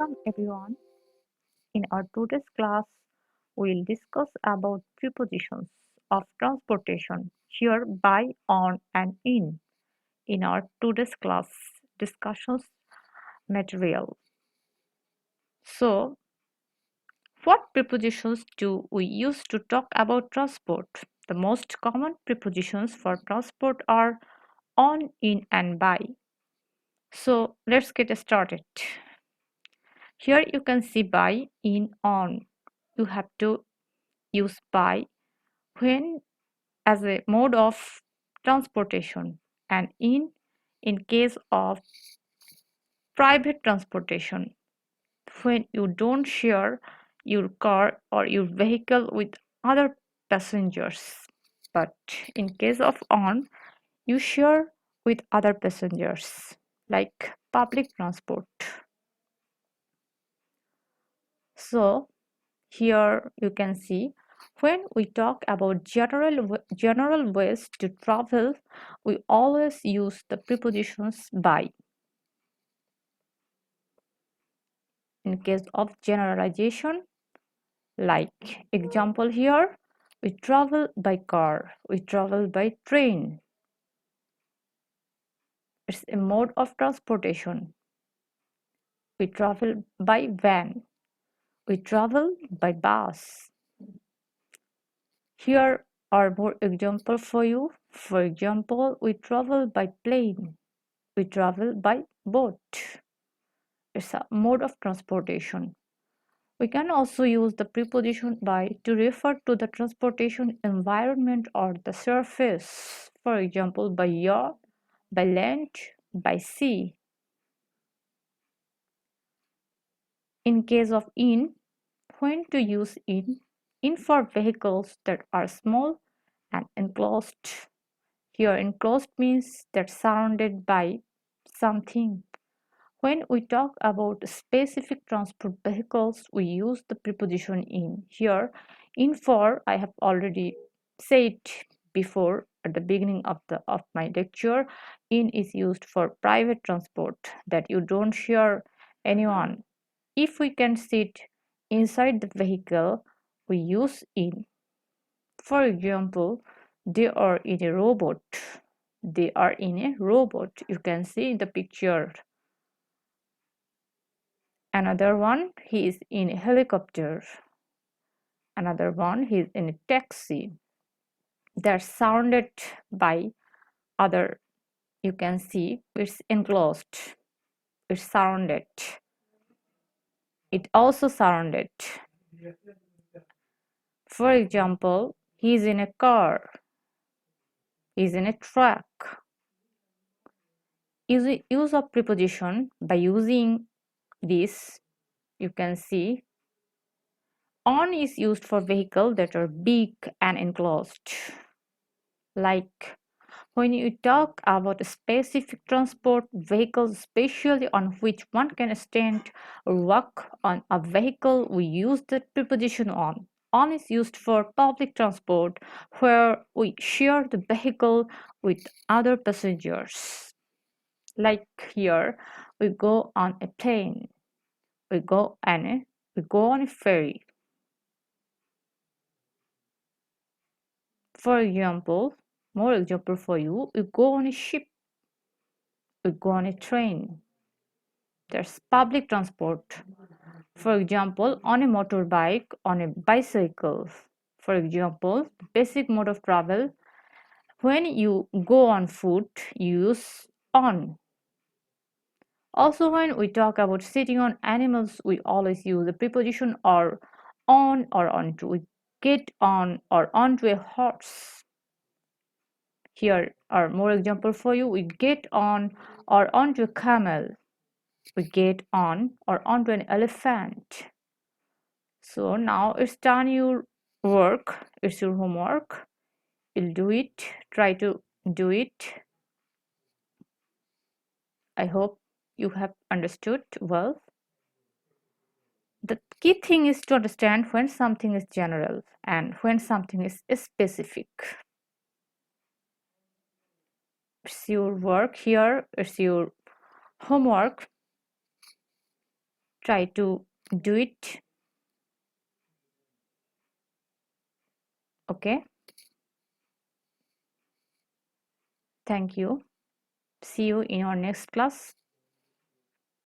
Welcome everyone. In our today's class, we'll discuss about prepositions of transportation here by, on and in. In our today's class discussions material. So, what prepositions do we use to talk about transport? The most common prepositions for transport are on, in and by. So, let's get started. Here you can see by, in, on. You have to use by when as a mode of transportation and in case of private transportation when you don't share your car or your vehicle with other passengers, but in case of on you share with other passengers like public transport. So here you can see when we talk about general ways to travel, we always use the prepositions by. In case of generalization, like example here, we travel by car, we travel by train. It's a mode of transportation. We travel by van, we travel by bus. Here are more examples for you. For example, we travel by plane, we travel by boat. It's a mode of transportation. We can also use the preposition by to refer to the transportation environment or the surface. For example, by air, by land, by sea. In case of in, when to use in for vehicles that are small and enclosed. Here enclosed means that surrounded by something. When we talk about specific transport vehicles, we use the preposition in. Here, in for I have already said before at the beginning of my lecture, in is used for private transport that you don't share anyone. If we can sit inside the vehicle, we use in. For example, they are in a robot. They are in a robot. You can see in the picture. Another one, he is in a helicopter. Another one, he is in a taxi. They're surrounded by other, you can see it's enclosed. It's surrounded. It also surrounded. For example, he is in a car. He is in a truck. Use of preposition by using this, you can see on is used for vehicles that are big and enclosed. Like when you talk about a specific transport vehicles, especially on which one can stand or walk on a vehicle, we use the preposition on. On is used for public transport where we share the vehicle with other passengers. Like here, we go on a plane, we go on a ferry. For example, more example for you, we go on a ship, we go on a train. There's public transport. For example, on a motorbike, on a bicycle. For example, basic mode of travel. When you go on foot, use on. Also, when we talk about sitting on animals, we always use the preposition or on or onto. We get on or onto a horse. Here are more examples for you. We get on or onto a camel. We get on or onto an elephant. So now it's done your work. It's your homework. You'll do it. Try to do it. I hope you have understood well. The key thing is to understand when something is general and when something is specific. It's your work here. It's your homework. try to do it. Okay, thank you. See you in our next class.